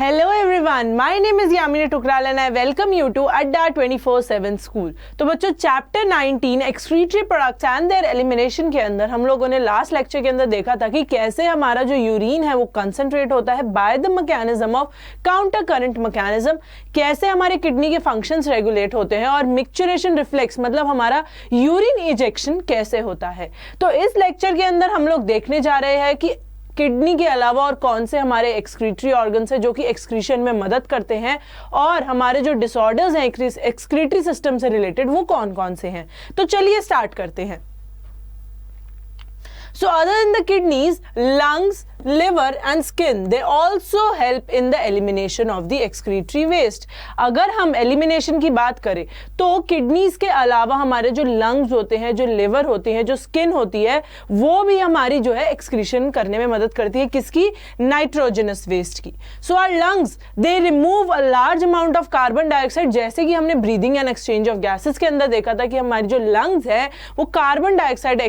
Hello everyone, my name is Yamini Tukral and I welcome you to Adda 24/7 School। तो बच्चों chapter 19 excretory products and their elimination के अंदर हम लोगों ने लास्ट लेक्चर के अंदर देखा था कि कैसे हमारा जो यूरिन है वो कंसंट्रेट होता है by the mechanism of counter current mechanism, कैसे हमारे किडनी के फंक्शंस रेगुलेट होते हैं और मिक्सचरेशन रिफ्लेक्स मतलब हमारा यूरिन इजेक्शन कैसे होता है। तो इस लेक्चर के अंदर हम लोग देखने जा रहे हैं कि किडनी के अलावा और कौन से हमारे एक्सक्रीटरी ऑर्गन्स हैं जो कि एक्सक्रीशन में मदद करते हैं और हमारे जो डिसऑर्डर्स हैं एक्सक्रीटरी सिस्टम से रिलेटेड वो कौन कौन से हैं। तो चलिए स्टार्ट करते हैं। So other than the kidneys, lungs, liver and skin, they also help in the elimination of the excretory waste। अगर हम elimination की बात करें तो kidneys के अलावा हमारे जो lungs होते हैं, जो liver होती है, जो skin होती है, वो भी हमारी जो है excretion करने में मदद करती है। किसकी? nitrogenous waste की। So our lungs, they remove a large amount of carbon dioxide, जैसे कि हमने breathing and exchange of gases के अंदर देखा था कि हमारी जो lungs है वो कार्बन डाइऑक्साइड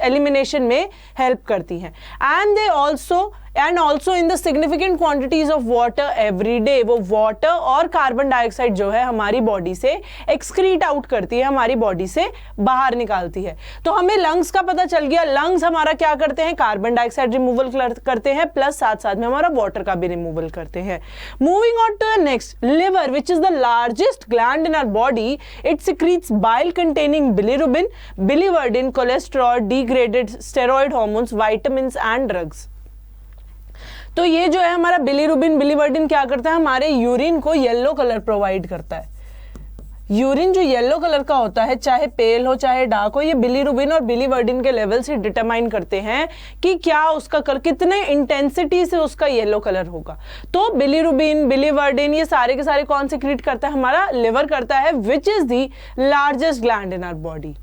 एलिमिनेशन में हेल्प करती हैं। And they also in the significant quantities of water every day, वो वाटर और कार्बन डाइऑक्साइड जो है हमारी बॉडी से एक्सक्रीट आउट करती है, हमारी बॉडी से बाहर निकालती है। तो हमें लंग्स का पता चल गया, लंग्स हमारा क्या करते हैं? कार्बन डाइऑक्साइड रिमूवल करते हैं प्लस साथ साथ में हमारा वाटर का भी रिमूवल करते हैं। Moving on to the next, liver which is the largest gland in our body, it secretes bile containing bilirubin, biliverdin, cholesterol, degraded steroid hormones, vitamins and drugs. तो ये जो है हमारा बिलीरुबिन, बिलीवर्डिन क्या करता है? हमारे यूरिन को येलो कलर प्रोवाइड करता है। यूरिन जो येलो कलर का होता है, चाहे पेल हो चाहे डार्क हो, ये बिलीरुबिन और बिलीवर्डिन के लेवल से डिटरमाइन करते हैं कि क्या उसका कलर, कितने इंटेंसिटी से उसका येलो कलर होगा। तो बिलीरुबिन, बिलीवर्डिन ये सारे के सारे कौन सिक्रीट करता है? हमारा लिवर करता है, which is the largest gland in our body.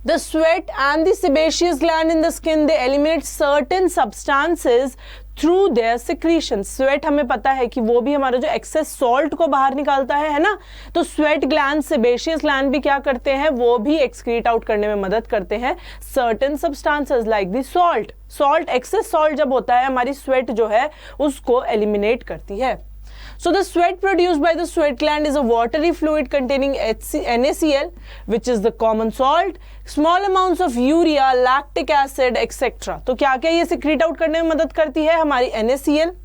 The sweat and the sebaceous gland in the skin, they eliminate certain substances through their secretion। Sweat हमें पता है कि वो भी हमारा जो एक्सेस सॉल्ट को बाहर निकालता है ना। तो स्वेट ग्लैंड, सेबेशियस ग्लैंड भी क्या करते हैं? वो भी एक्सक्रीट आउट करने में मदद करते हैं certain substances like the salt. Excess salt जब होता है हमारी स्वेट जो है उसको एलिमिनेट करती है। So the sweat produced by the sweat gland is a watery fluid containing NaCl, which is the common salt, small amounts of urea, lactic acid, etc। तो क्या क्या ये secrete out करने में मदद करती है? हमारी NaCl,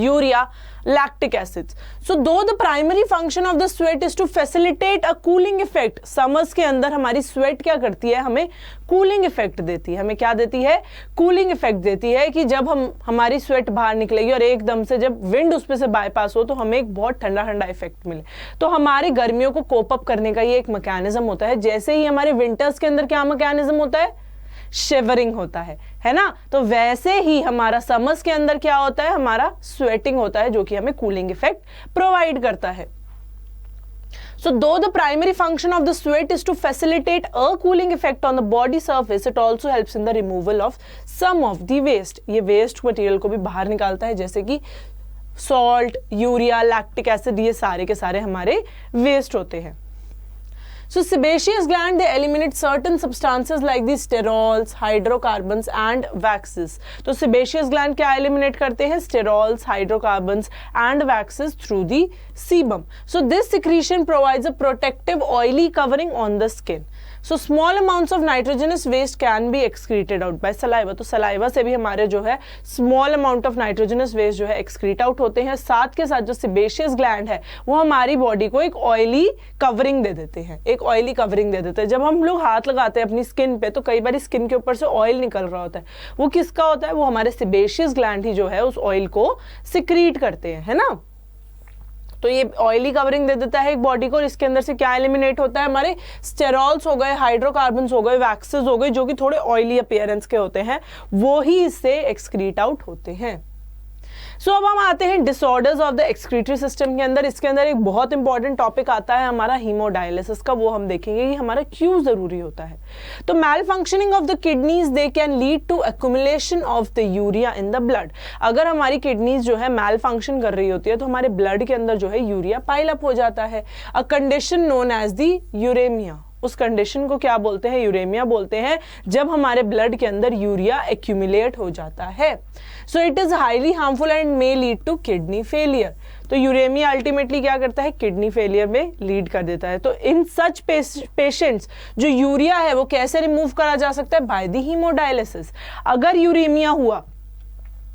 urea, lactic acids। So though the primary function of the sweat is to facilitate a cooling effect, summers के अंदर हमारी sweat क्या करती है? हमें कूलिंग इफेक्ट देती है। हमें क्या देती है? कूलिंग इफेक्ट देती है कि जब हमारी स्वेट बाहर निकलेगी और एकदम से जब विंड उस पे से बाईपास हो तो हमें एक बहुत ठंडा ठंडा इफेक्ट मिले। तो हमारे गर्मियों को कोप अप करने का ये एक मैकेनिज्म होता है। जैसे ही हमारे विंटर्स के अंदर क्या मैकेनिज्म होता है? शिवरिंग होता है ना। तो वैसे ही हमारा समर्स के अंदर क्या होता है? हमारा स्वेटिंग होता है जो कि हमें कूलिंग इफेक्ट प्रोवाइड करता है। So though the primary function of the sweat is to facilitate a cooling effect on the body surface, it also helps in the removal of some of the waste। ये waste material को भी बाहर निकालता है, जैसे कि salt, urea, lactic acid, ये सारे के सारे हमारे waste होते हैं। So sebaceous gland, they eliminate certain substances like the sterols, hydrocarbons and waxes। तो sebaceous gland क्या eliminate करते हैं? sterols, hydrocarbons and waxes through the sebum। So this secretion provides a protective oily covering on the skin। So small amounts of nitrogenous waste can be excreted out by saliva। तो saliva से भी हमारे जो है small amount of nitrogenous waste जो है excrete out होते हैं। साथ के साथ जो sebaceous gland है वो हमारी बॉडी को एक oily covering दे देते हैं, एक ऑयली कवरिंग दे देते हैं। जब हम लोग हाथ लगाते हैं अपनी स्किन पे तो कई बार स्किन के ऊपर से ऑयल निकल रहा होता है, वो किसका होता है? वो हमारे सेबेशियस ग्लैंड ही जो है उस ऑयल को सिक्रीट करते हैं, है ना। तो ये ऑयली कवरिंग दे देता है एक बॉडी को और इसके अंदर से क्या एलिमिनेट होता है? हमारे स्टेरॉल्स हो गए, हाइड्रोकार्बन्स हो गए, वैक्सेस हो गए, जो कि थोड़े ऑयली अपीयरेंस के होते हैं, वो ही इससे एक्सक्रीट आउट होते हैं। सो अब हम आते हैं disorders of the excretory system के अंदर। इसके अंदर एक बहुत इंपॉर्टेंट टॉपिक आता है हमारा हीमोडायलिसिस का, वो हम देखेंगे कि हमारा क्यों जरूरी होता है। तो malfunctioning of the kidneys, they can lead to accumulation of the urea in the blood. अगर हमारी किडनीज जो है मैल फंक्शन कर रही होती है तो हमारे ब्लड के अंदर जो है यूरिया पाइल अप हो जाता है। A condition known as the uremia. उस कंडीशन को क्या बोलते हैं, यूरेमिया बोलते हैं, जब हमारे ब्लड के अंदर यूरिया एक्यूमुलेट हो जाता है। So it is highly harmful and may lead to kidney failure. तो यूरेमिया अल्टीमेटली क्या करता है, किडनी फेलियर में लीड कर देता है। तो इन सच पेशेंट्स जो यूरिया है वो कैसे रिमूव करा जा सकता है, बाय द हीमोडायलिसिस। अगर यूरेमिया हुआ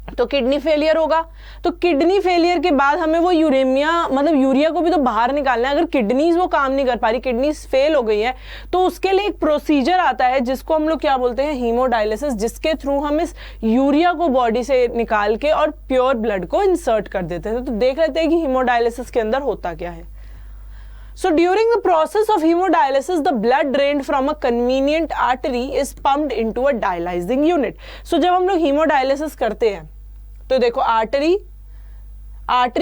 तो किडनी फेलियर होगा, तो किडनी फेलियर के बाद हमें वो यूरेमिया मतलब यूरिया को भी तो बाहर निकालना है। अगर किडनीज वो काम नहीं कर पा रही, किडनीज फेल हो गई है, तो उसके लिए एक प्रोसीजर आता है जिसको हम लोग क्या बोलते हैं, हीमोडायलिसिस, जिसके थ्रू हम इस यूरिया को बॉडी से निकाल के और प्योर ब्लड को इंसर्ट कर देते हैं। तो देख लेते हैं कि हीमोडायलिसिस के अंदर होता क्या है। So during the process of hemodialysis, the blood drained from a convenient artery is pumped into a dialyzing unit. So जब हम लोग हीमोडायलिसिस करते हैं तो देखो आर्टरी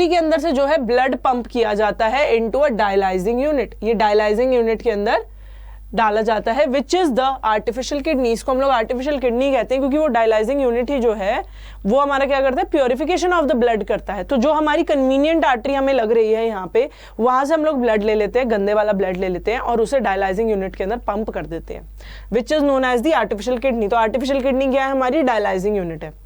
के अंदर से जो है ब्लड पंप किया जाता है इनटू अ डायलाइजिंग यूनिट। ये डायलाइजिंग यूनिट के अंदर डाला जाता है, which is the artificial kidney. इसको हम लोग आर्टिफिशियल किडनी कहते हैं क्योंकि वो डायलाइजिंग यूनिट ही जो है वो हमारा क्या करता है, प्योरिफिकेशन ऑफ द ब्लड करता है। तो जो हमारी कन्वीनियंट आर्टरी हमें लग रही है यहाँ पे, वहां से हम लोग ब्लड ले लेते हैं, गंदे वाला ब्लड ले लेते हैं और उसे डायलाइजिंग यूनिट के अंदर पंप कर देते हैं, which is known as the artificial kidney. तो आर्टिफिशियल किडनी क्या है, हमारी डायलाइजिंग यूनिट है।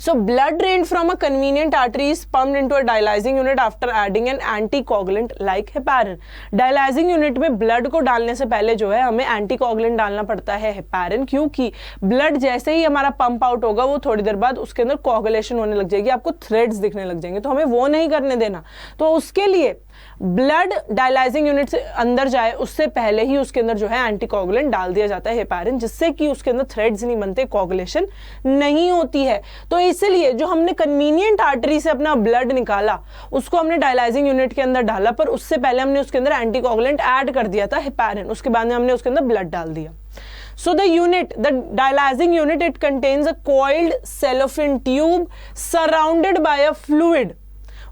So blood drained from a convenient artery is pumped into a dialyzing unit after adding an anticoagulant like heparin. Dialyzing unit में blood को डालने से पहले जो है हमें anticoagulant डालना पड़ता है heparin, क्योंकि blood जैसे ही हमारा पंप आउट होगा वो थोड़ी देर बाद उसके अंदर coagulation होने लग जाएगी, आपको थ्रेड्स दिखने लग जाएंगे, तो हमें वो नहीं करने देना। तो उसके लिए ब्लड डायलाइजिंग यूनिट से अंदर जाए उससे पहले ही उसके अंदर जो है एंटीकोगुलेंट डाल दिया जाता है हेपारिन, जिससे कि उसके अंदर थ्रेड्स नहीं बनते, कोगुलेशन नहीं होती है। तो इसलिए जो हमने कन्वीनियंट आर्टरी से अपना ब्लड निकाला उसको हमने डायलाइजिंग यूनिट के अंदर डाला, पर उससे पहले हमने उसके अंदर एंटीकोगुलेंट ऐड कर दिया था हेपारिन, उसके बाद में हमने उसके अंदर ब्लड डाल दिया। So the dialyzing unit, it contains a coiled cellophane tube surrounded by a fluid.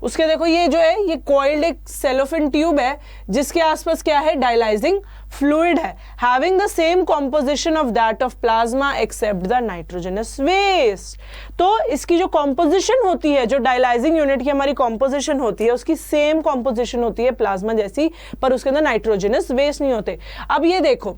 उसके देखो ये जो है ये कॉइल्ड एक सेलोफिन ट्यूब है जिसके आसपास क्या है, डायलाइजिंग फ्लूइड है, having the same composition of that of plasma except the nitrogenous waste. तो इसकी जो कॉम्पोजिशन होती है, जो डायलाइजिंग यूनिट की हमारी कॉम्पोजिशन होती है, उसकी सेम कॉम्पोजिशन होती है प्लाज्मा जैसी, पर उसके अंदर नाइट्रोजनस वेस्ट नहीं होते। अब ये देखो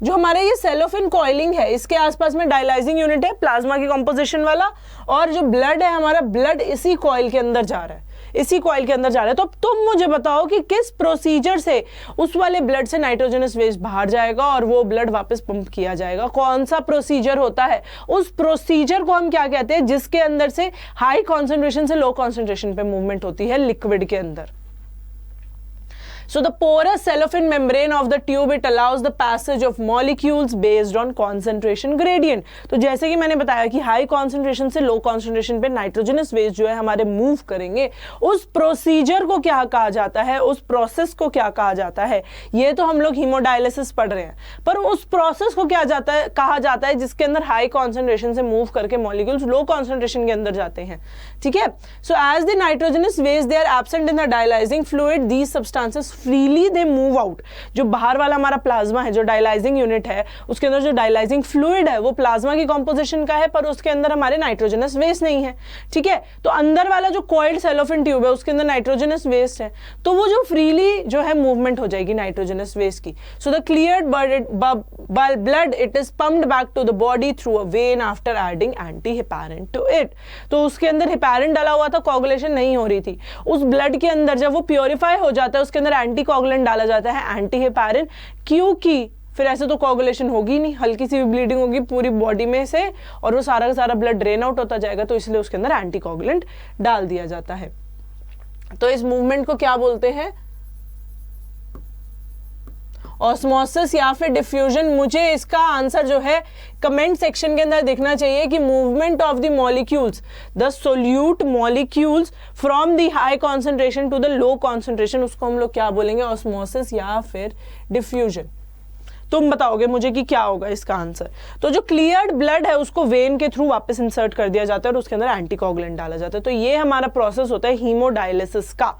जो हमारा ये सेलोफिन कॉइलिंग है, इसके आसपास में डायलाइजिंग यूनिट है प्लाज्मा की कॉम्पोजिशन वाला, और जो ब्लड है हमारा, ब्लड इसी कॉइल के अंदर जा रहा है, इसी कॉइल के अंदर जा रहा है। तो अब तुम मुझे बताओ कि किस प्रोसीजर से उस वाले ब्लड से नाइट्रोजनस वेस्ट बाहर जाएगा और वो ब्लड वापस पंप किया जाएगा, कौन सा प्रोसीजर होता है? उस प्रोसीजर को हम क्या कहते हैं, जिसके अंदर से हाई कॉन्सेंट्रेशन से लो कॉन्सेंट्रेशन पे मूवमेंट होती है लिक्विड के अंदर। So the porous cellophane membrane of the tube, it allows the passage of molecules based on concentration gradient. तो जैसे कि मैंने बताया कि हाई कॉन्सेंट्रेशन से लो कॉन्सेंट्रेशन पे नाइट्रोजनस वेस्ट जो है हमारे मूव करेंगे, उस प्रोसीजर को क्या कहा जाता है, उस प्रोसेस को क्या कहा जाता है? ये तो हम लोग हीमोडायलिसिस पढ़ रहे हैं, पर उस प्रोसेस को क्या जाता है, कहा जाता है जिसके अंदर हाई कॉन्सेंट्रेशन से मूव करके मॉलिक्यूल्स लो कॉन्सेंट्रेशन के अंदर जाते हैं। ठीक है, so as the nitrogenous waste they are absent in the dialysing fluid, these substances freely they move out. जो बाहर वाला हमारा प्लाज्मा है, जो डायलाइजिंग यूनिट है, उसके अंदर जो डायलाइजिंग फ्लूइड है वो प्लाज्मा की कॉम्पोजिशन का है, पर उसके अंदर हमारे नाइट्रोजनस वेस्ट नहीं है। ठीक है, तो अंदर वाला जो कॉइल्ड सेलोफिन ट्यूब है उसके अंदर नाइट्रोजनस वेस्ट है, तो वो जो फ्रीली जो है मूवमेंट हो जाएगी नाइट्रोजनस वेस्ट की। So the cleared blood it is pumped back to the body through a vein after adding anti heparin to it. तो उसके अंदर हेपारिन डाला हुआ था, कोगुलेशन नहीं हो रही थी। उस ब्लड के अंदर जब वो प्योरीफाई हो जाता है उसके अंदर एंटी कोगुलेंट डाला जाता है, एंटी हेपारिन, क्योंकि फिर ऐसे तो कोगुलेशन होगी नहीं, हल्की सी भी ब्लीडिंग होगी पूरी बॉडी में से और वो सारा का सारा ब्लड ड्रेन आउट होता जाएगा, तो इसलिए उसके अंदर एंटी कोगुलेंट डाल दिया जाता है। तो इस मूवमेंट को क्या बोलते हैं, ऑस्मोसिस या फिर डिफ्यूजन। मुझे इसका आंसर जो है कमेंट सेक्शन के अंदर देखना चाहिए कि movement of the molecules, the solute molecules from the high concentration to the low concentration, उसको हम लोग क्या बोलेंगे, ऑस्मोसिस या फिर डिफ्यूजन। तुम बताओगे मुझे कि क्या होगा इसका आंसर। तो जो क्लियर्ड ब्लड है उसको वेन के थ्रू वापस इंसर्ट कर दिया जाता है और उसके अंदर एंटीकोगुलेंट डाला जाता है। तो ये हमारा प्रोसेस होता है हीमोडायलिसिस का।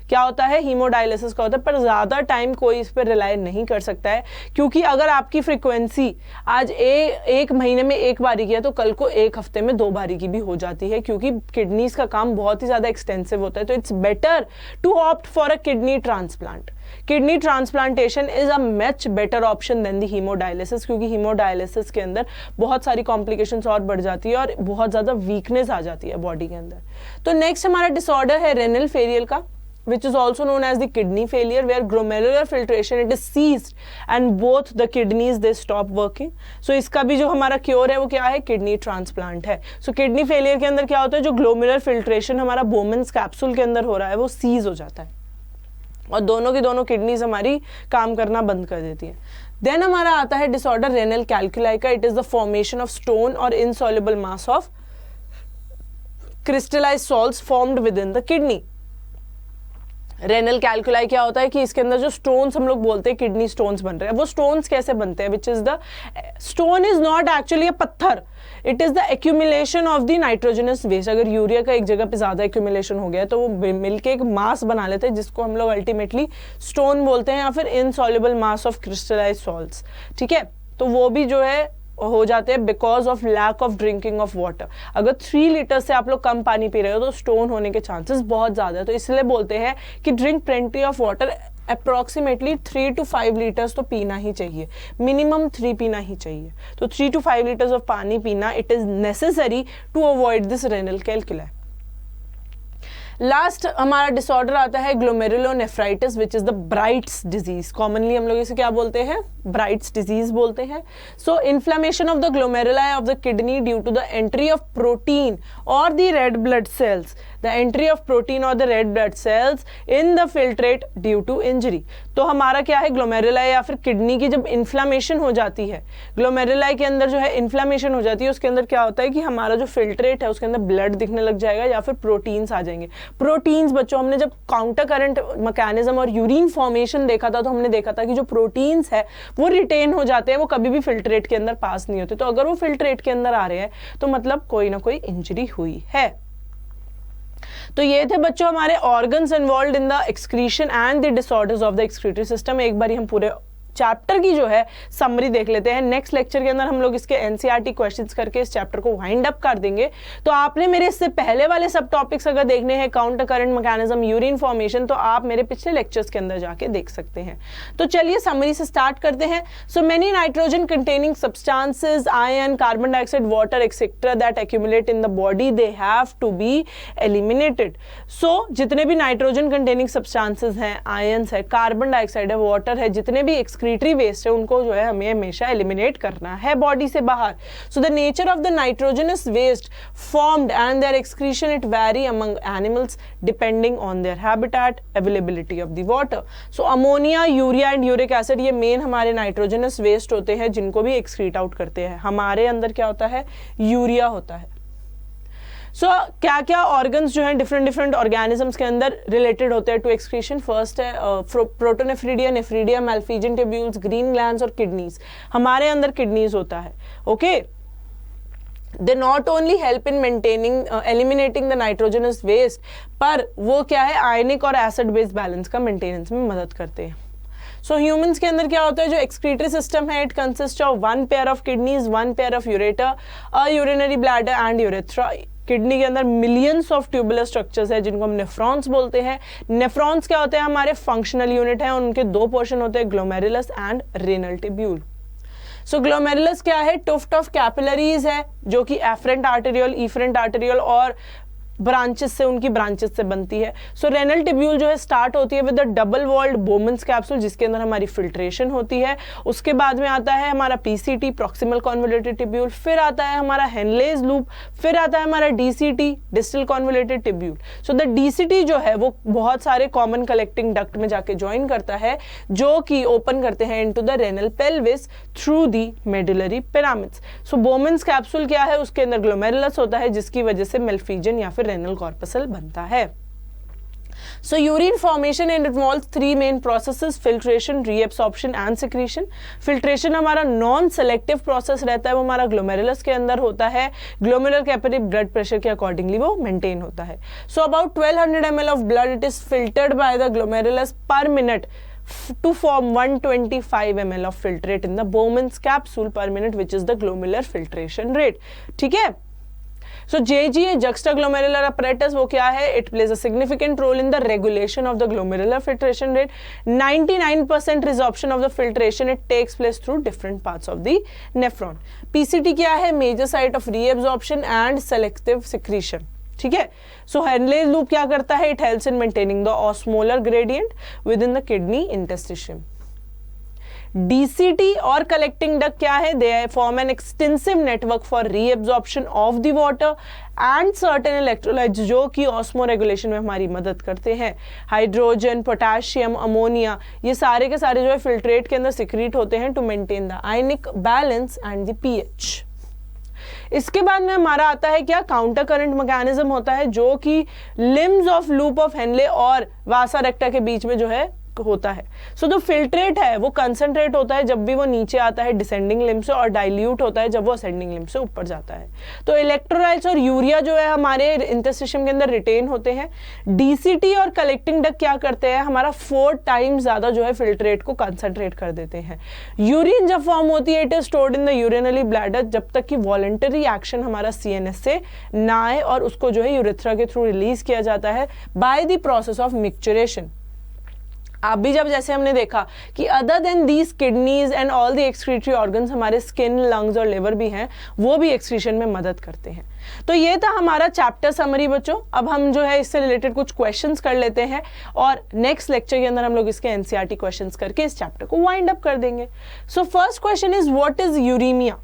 क्या होता है, हीमोडायलिसिस का होता है, पर ज्यादा टाइम कोई इस पर रिलाई नहीं कर सकता है, क्योंकि अगर आपकी फ्रीक्वेंसी आज एक महीने में एक बारी की है तो कल को एक हफ्ते में 2 बारी की भी हो जाती है, क्योंकि किडनीज का काम बहुत ही ज्यादा एक्सटेंसिव होता है। तो it's better to opt for a kidney transplant. Kidney transplantation is a much better option than the haemodialysis, क्योंकि हीमोडायलिसिस के अंदर बहुत सारी कॉम्प्लिकेशंस और बढ़ जाती है और बहुत ज़्यादा वीकनेस आ जाती है बॉडी के अंदर। तो नेक्स्ट हमारा डिसऑर्डर है रेनल फेलियर का, which is also known as the kidney failure, where glomerular filtration it is ceased and both the kidneys they stop working. So इसका भी जो हमारा क्योर है वो क्या है, किडनी ट्रांसप्लांट है। So किडनी फेलियर के अंदर क्या होता है, जो ग्लोमेरुलर फिल्ट्रेशन हमारा बोमेंस कैप्सूल के अंदर हो रहा है वो सीज हो जाता है और दोनों की दोनों किडनीज हमारी काम करना बंद कर देती है। देन हमारा आता है डिसऑर्डर रेनल कैल्कुलाई का। It is the formation of stone और insoluble mass of crystallised salts formed within the kidney. Renal calculi क्या होता है कि इसके अंदर जो स्टोन्स हम लोग बोलते हैं किडनी स्टोन्स बन रहे हैं, वो स्टोन्स कैसे बनते हैं, which is the stone is not actually a पत्थर, it is the accumulation of the nitrogenous waste. अगर यूरिया का एक जगह पे ज्यादा एक्यूमुलेशन हो गया है तो वो मिलके एक मास बना लेते हैं जिसको हम लोग अल्टीमेटली स्टोन बोलते हैं या फिर insoluble mass of crystallised salts. ठीक है, तो वो भी जो है हो जाते हैं because of lack of drinking of water. अगर 3 लीटर से आप लोग कम पानी पी रहे हो तो स्टोन होने के चांसेस बहुत ज़्यादा है। तो इसलिए बोलते हैं कि drink plenty of water, approximately 3 to 5 litres तो पीना ही चाहिए, मिनिमम 3 पीना ही चाहिए। तो 3 to 5 लीटर्स ऑफ पानी पीना it is necessary to avoid this renal calculi. Last हमारा डिसऑर्डर आता है glomerulonephritis which is the Bright's disease. Commonly हम लोग इसे क्या बोलते हैं, ब्राइट्स डिजीज बोलते हैं। So inflammation of the glomeruli of the kidney due to the entry of protein और the red blood cells, the entry of protein और the red blood cells in the filtrate due to injury. तो हमारा क्या है, glomeruli या फिर kidney की जब इन्फ्लेमेशन हो जाती है, ग्लोमेरुलाई के अंदर जो है इन्फ्लेमेशन हो जाती है, उसके अंदर क्या होता है कि हमारा जो फिल्ट्रेट है उसके अंदर ब्लड दिखने लग जाएगा या फिर प्रोटीन्स आ जाएंगे। प्रोटीन्स बच्चों, हमने जब काउंटर करंट मैकेनिज्म और यूरिन फॉर्मेशन देखा था तो हमने देखा था कि जो प्रोटीन्स है वो रिटेन हो जाते हैं, वो कभी भी फिल्ट्रेट के अंदर पास नहीं होते। तो अगर वो फिल्ट्रेट के अंदर आ रहे हैं तो मतलब कोई ना कोई इंजरी हुई है। तो ये थे बच्चों हमारे organs involved in the excretion and the disorders of the excretory system. एक बार हम पूरे चैप्टर की जो है समरी देख लेते हैं। नेक्स्ट लेक्चर के अंदर हम लोग इसके एनसीईआरटी क्वेश्चंस करके इस चैप्टर को वाइंड अप कर देंगे। तो आपने मेरे इससे पहले वाले सब टॉपिक्स अगर देखने हैं, counter current mechanism, urine formation, तो आप मेरे पिछले लेक्चर्स के अंदर जाके देख सकते हैं। तो चलिए समरी से स्टार्ट करते हैं। So many nitrogen containing substances, ion, carbon dioxide, water etcetera that accumulate in the body, they have to be eliminated. So जितने भी नाइट्रोजन कंटेनिंग सब्सटेंसेस हैं, आयन्स है, कार्बन डाइऑक्साइड है, वाटर है, जितने भी एक्सक्रीटरी वेस्ट है उनको जो है हमें हमेशा एलिमिनेट करना है बॉडी से बाहर। So the nature of the nitrogenous waste formed and their excretion it vary among animals depending on their habitat, availability of the water. So ammonia, urea and uric acid ये main हमारे nitrogenous waste होते हैं जिनको भी excrete out करते हैं। हमारे अंदर क्या होता है, यूरिया होता है। क्या क्या ऑर्गन्स जो हैं डिफरेंट ऑर्गेनिजम्स के अंदर रिलेटेड होते हैं टू एक्सक्रीशन। फर्स्ट है protonephridia, nephridia, Malpighian tubules, green glands और किडनीज। हमारे अंदर किडनीज होता है। Okay, they not only help in maintaining eliminating the nitrogenous waste, पर वो क्या है, आयनिक और एसिड बेस बैलेंस का मेंटेनेंस में मदद करते हैं। सो ह्यूमंस के अंदर क्या होता है, जो एक्सक्रीटरी सिस्टम है, it consist of 1 pair of kidneys, 1 pair of ureter, a urinary bladder and urethra. Kidney के अंदर मिलियंस ऑफ ट्यूबुलर स्ट्रक्चर्स है जिनको हम नेफ्रॉन्स बोलते हैं। नेफ्रॉन्स क्या होते हैं, हमारे फंक्शनल यूनिट है, उनके 2 पोर्शन होते हैं, glomerulus and renal tubule. So glomerulus क्या है, टुफ्ट ऑफ कैपिलरीज है जो कि एफरेंट आर्टेरियल, इफरेंट आर्टेरियल और ब्रांचेस से, उनकी ब्रांचेस से बनती है। सो रेनल ट्यूब्यूल जो है स्टार्ट होती है with the double walled Bowman's capsule जिसके अंदर हमारी फिल्ट्रेशन होती है। उसके बाद में आता है हमारा पीसीटी, प्रॉक्सिमल कॉन्वोल्यूटेड ट्यूब्यूल, फिर आता है हमारा हेनलेज लूप, फिर आता है हमारा DCT, distal convoluted tubule. So the DCT जो है वो बहुत सारे कॉमन कलेक्टिंग डक्ट में जाके ज्वाइन करता है जो कि ओपन करते हैं into the renal pelvis through the medullary pyramids. So बोमेंस capsule क्या है, उसके अंदर ग्लोमेरुलस होता है जिसकी वजह से मेल्फिजियन या फिर रेनल कॉर्पसल बनता है। So urine formation and involves 3 main processes: filtration, reabsorption and secretion. Filtration हमारा नॉन सेलेक्टिव प्रोसेस रहता है, वो हमारा ग्लोमेरुलस के अंदर होता है। ग्लोमेरुलर कैपिलरी ब्लड प्रेशर के अकॉर्डिंगली वो मेंटेन होता है। So about 1200 ml of blood it is filtered by the glomerulus पर minute to form 125 ml of filtrate in the Bowman's capsule per minute, which is the glomerular filtration rate. ठीक है, सो JGA juxtaglomerular apparatus वो क्या है? It plays a significant role in the regulation of the glomerular filtration rate. 99% resorption of the filtration it takes place through different parts of the nephron. PCT क्या है? Major site of reabsorption and selective secretion. ठीक है, सो Henle loop क्या करता है? It helps in maintaining the osmolar gradient with in the kidney interstitium. DCT और collecting duct क्या है? They form an extensive network for reabsorption of the water and certain electrolytes जो कि ऑस्मो रेगुलेशन में हमारी मदद करते हैं. हाइड्रोजन, पोटेशियम, अमोनिया, ये सारे के सारे जो है फिल्ट्रेट के अंदर सिक्रीट होते हैं to maintain the ionic balance and the pH. इसके बाद में हमारा आता है क्या? काउंटर करंट मैकेनिज्म होता है जो कि limbs of loop of Henle और वासा रेक्टा के बीच में जो है होता है. सो जो फिल्ट्रेट है वो कंसंट्रेट होता है जब भी वो नीचे आता है डिसेंडिंग लिम्ब से, और डाइल्यूट होता है जब वो असेंडिंग लिम्ब से ऊपर जाता है. तो इलेक्ट्रोलाइट्स और यूरिया जो है हमारे इंटरस्टिशियम के अंदर रिटेन होते हैं. DCT और कलेक्टिंग डक्ट क्या करते हैं? हमारा 4 टाइम्स ज्यादा जो है फिल्ट्रेट को कंसंट्रेट कर देते हैं. यूरिन जब फॉर्म होती है it is stored in the urinary bladder जब तक कि वॉलंटरी एक्शन हमारा CNS से ना आए, और उसको जो है यूरेथ्रा के थ्रू रिलीज किया जाता है बाय द प्रोसेस ऑफ मिक्सचरेशन. आप भी जब जैसे हमने देखा कि other than these kidneys and all the excretory organs हमारे स्किन, लंग्स और लिवर भी हैं, वो भी एक्सक्रीशन में मदद करते हैं. तो ये था हमारा चैप्टर समरी बच्चों. अब हम जो है इससे रिलेटेड कुछ क्वेश्चंस कर लेते हैं और नेक्स्ट लेक्चर के अंदर हम लोग इसके NCERT क्वेश्चंस करके इस चैप्टर को वाइंड अप कर देंगे. So first question is what is uremia?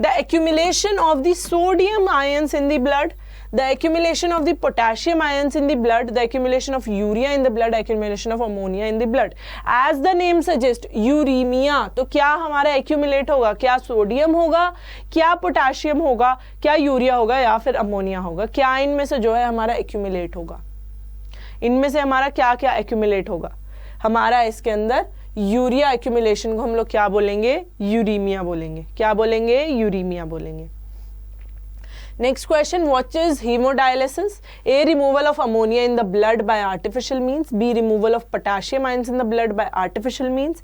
The accumulation of the sodium ions in the blood, the accumulation of the potassium ions in the blood, the accumulation of urea in the blood, accumulation of ammonia in the blood. As the name suggests, uremia, तो क्या हमारा accumulate होगा? क्या sodium होगा, क्या potassium होगा, क्या urea होगा, या फिर अमोनिया होगा? क्या इनमें से जो है हमारा accumulate होगा? इनमें से हमारा क्या क्या accumulate होगा? हमारा इसके अंदर यूरिया accumulation को हम लोग क्या बोलेंगे? यूरेमिया बोलेंगे. क्या बोलेंगे? यूरेमिया बोलेंगे. Next question, what is hemodialysis? A, removal of ammonia in the blood by artificial means. B, removal of potassium ions in the blood by artificial means.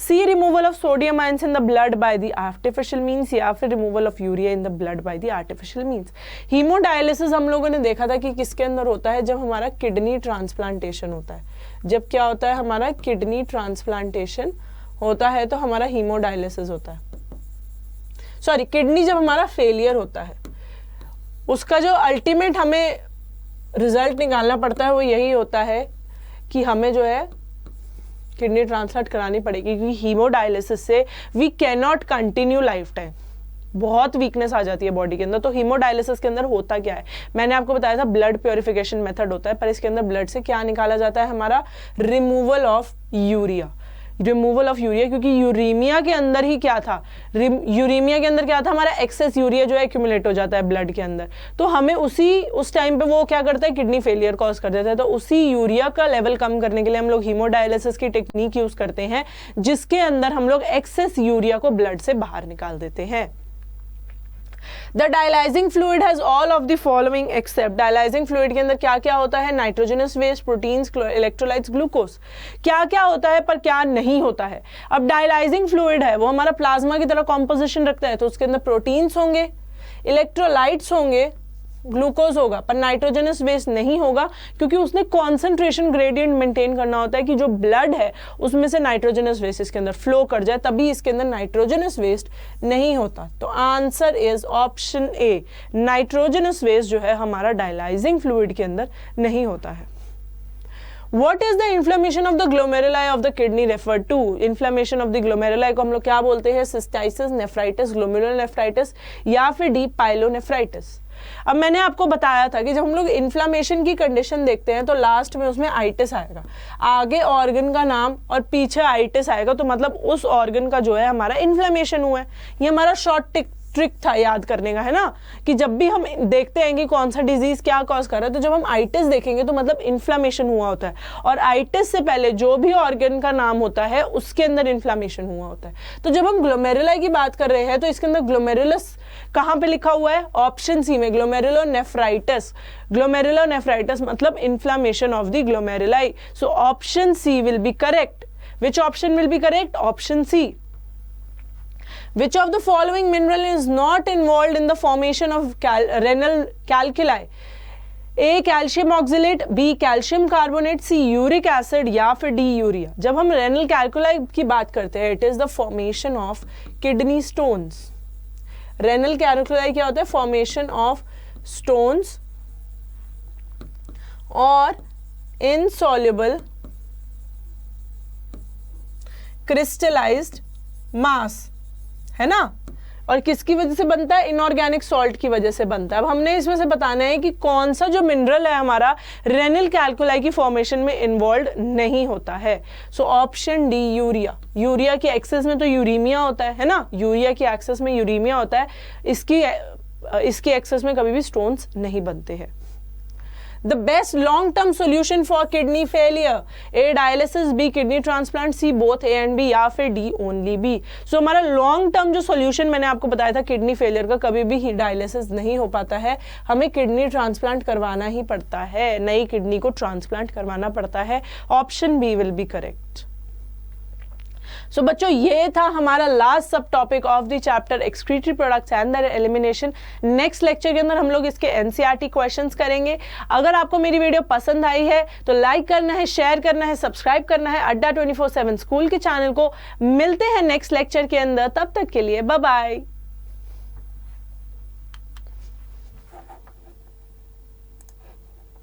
C, removal of sodium ions in the blood by the artificial means. या फिर removal of urea in the blood by the artificial means. Hemodialysis हम लोगों ने देखा था कि किसके अंदर होता है? जब हमारा किडनी ट्रांसप्लांटेशन होता है. जब क्या होता है? हमारा किडनी ट्रांसप्लांटेशन होता है तो हमारा हीमोडायलिसिस होता है. सॉरी, किडनी जब हमारा फेलियर होता है उसका जो अल्टीमेट हमें रिजल्ट निकालना पड़ता है वो यही होता है कि हमें जो है किडनी ट्रांसप्लांट करानी पड़ेगी, क्योंकि हीमोडायलिसिस से we can not continue life time. बहुत वीकनेस आ जाती है बॉडी के अंदर. तो हीमोडायलिसिस के अंदर होता क्या है? मैंने आपको बताया था ब्लड प्योरिफिकेशन मेथड होता है, पर इसके अंदर ब्लड से क्या निकाला जाता है? हमारा removal of urea. Removal of urea, क्योंकि यूरेमिया के अंदर ही क्या था? यूरेमिया के अंदर क्या था? हमारा एक्सेस यूरिया जो है एक्यूमुलेट हो जाता है ब्लड के अंदर. तो हमें उस टाइम पे वो क्या करता है? किडनी फेलियर कॉज कर देता है. तो उसी यूरिया का लेवल कम करने के लिए हम लोग हीमोडायलिसिस की टेक्निक यूज करते हैं, जिसके अंदर हम लोग एक्सेस यूरिया को ब्लड से बाहर निकाल देते हैं. The dialyzing fluid has all of the following except. dialyzing fluid के अंदर क्या क्या होता है? Nitrogenous waste, proteins, electrolytes, glucose. क्या क्या होता है पर क्या नहीं होता है? अब डायलाइजिंग फ्लूइड है वो हमारा प्लाज्मा की तरह कॉम्पोजिशन रखता है, तो उसके अंदर प्रोटीन्स होंगे, इलेक्ट्रोलाइट्स होंगे, ग्लूकोज होगा, पर नाइट्रोजनस वेस्ट नहीं होगा, क्योंकि उसने कॉन्सेंट्रेशन ग्रेडियंट मेंटेन करना होता है कि जो ब्लड है उसमें से नाइट्रोजनस वेस्ट इसके अंदर फ्लो कर जाए, तभी इसके अंदर नाइट्रोजनस वेस्ट नहीं होता. तो answer is option A. Nitrogenous waste जो है हमारा डायलाइजिंग फ्लूइड के अंदर नहीं होता है. What is the inflammation of the glomeruli of the kidney referred to? Inflammation of the glomeruli को हम लोग क्या बोलते हैं? सिस्टाइसिस, नेफ्राइटिस, ग्लोमेरुलर नेफ्राइटिस या फिर डीप पाइलोनेफ्राइटिस. अब मैंने आपको बताया था कि जब हम लोग इन्फ्लामेशन की कंडीशन देखते हैं तो लास्ट में उसमें आइटिस आएगा, आगे ऑर्गन का नाम और पीछे आइटिस आएगा, तो मतलब उस ऑर्गन का जो है हमारा इन्फ्लामेशन हुआ है. ये हमारा शॉर्ट ट्रिक था याद करने का, है ना, कि जब भी हम देखते हैं कि कौन सा डिजीज क्या कॉज कर रहा है, तो जब हम आइटिस देखेंगे तो मतलब इन्फ्लामेशन हुआ होता है, और आइटिस से पहले जो भी ऑर्गन का नाम होता है उसके अंदर इन्फ्लामेशन हुआ होता है. तो जब हम ग्लोमेरुलाई की बात कर रहे हैं तो इसके अंदर ग्लोमेरुलस कहाँ पे लिखा हुआ है? ऑप्शन सी में, ग्लोमेरुलोनेफ्राइटिस. ग्लोमेरुलोनेफ्राइटिस मतलब inflammation of the glomeruli. So option C will be correct. Which option will be correct? Option C. Which of the following mineral is not involved in the formation of renal calculi? A calcium oxalate, B calcium carbonate, C uric acid या फिर D urea. जब हम renal कैल्कुलाई की बात करते हैं, it is the formation of kidney stones. Renal calculi क्या होता है? फॉर्मेशन ऑफ स्टोन्स और इनसॉल्युबल क्रिस्टलाइज्ड मास, है ना। और किसकी वजह से बनता है? इनऑर्गेनिक सॉल्ट की वजह से बनता है। अब हमने इसमें से बताना है कि कौन सा जो मिनरल है हमारा रेनल कैल्कुलाई की फॉर्मेशन में इन्वॉल्व नहीं होता है। So option D urea. Urea की एक्सेस में तो यूरीमिया होता है ना, यूरिया की एक्सेस में यूरीमिया होता है, इसकी एक्सेस में कभी भी स्टोन्स नहीं बनते हैं। The best long-term solution for kidney failure, A dialysis, B kidney transplant, C both A and B या फिर D only B। So हमारा long term जो solution मैंने आपको बताया था किडनी फेलियर का, कभी भी डायलिसिस नहीं हो पाता है, हमें किडनी ट्रांसप्लांट करवाना ही पड़ता है, नई किडनी को ट्रांसप्लांट करवाना पड़ता है। Option B will be correct. So बच्चों, ये था हमारा last subtopic of the chapter excretory products and their elimination. Next lecture के अंदर हम लोग इसके एनसीईआरटी क्वेश्चंस करेंगे। अगर आपको मेरी वीडियो पसंद आई है तो लाइक करना है, शेयर करना है, सब्सक्राइब करना है अड्डा 24/7 स्कूल के चैनल को। मिलते हैं नेक्स्ट लेक्चर के अंदर, तब तक के लिए बाय बाय।